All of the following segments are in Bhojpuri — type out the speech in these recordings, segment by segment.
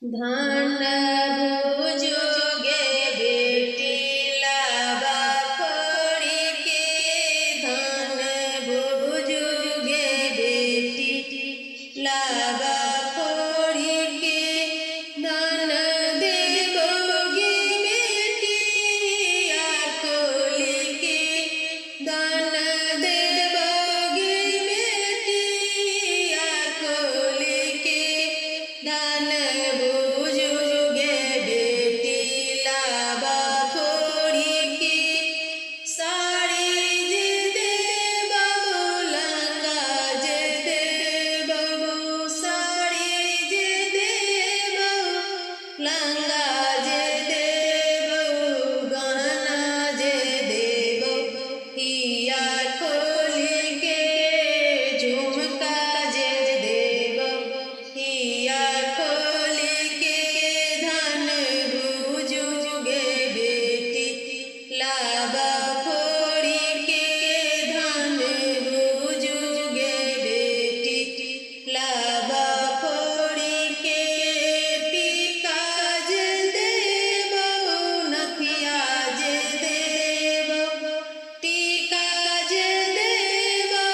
धन भुजुगे बेटी लाबा फोड़ी के। धन भुजुगे बेटी लाबा फोड़ी के। धन देवोगे बेटी खोली के। धन देवोगे बेटी खोली के। धन भुजुगे बेटी लाबा फोड़ी के। साड़ी जे देबो लंगा जे देबो। साड़ी जे देबो लंगा जे देबो। गहना जे देबो हिया खोली के। झुमका जे देबो हिया खोली के। धन भुजुगे बेटी लाबा फोड़ी के। धन भुजुगे बेटी लाबा फोड़ी के। टीका जे देबो नथिया जे देबो। टीका जे देबो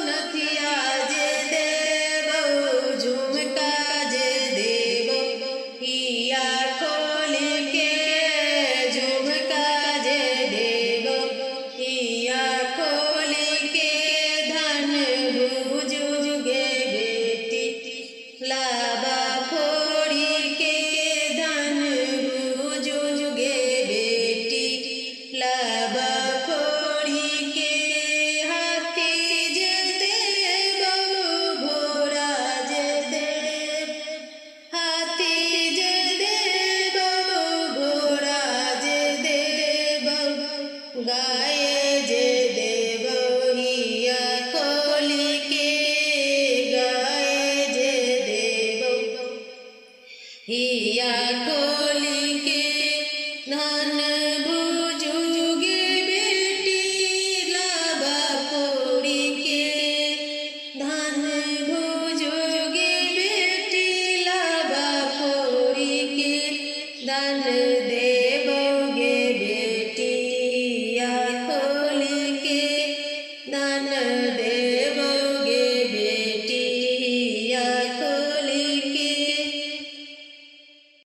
नथिया जे देबो। झुमका जे देबो हिया खोली के। झुमका जे देबो हिया खोली के। धन भुजुगे बेटी लाबा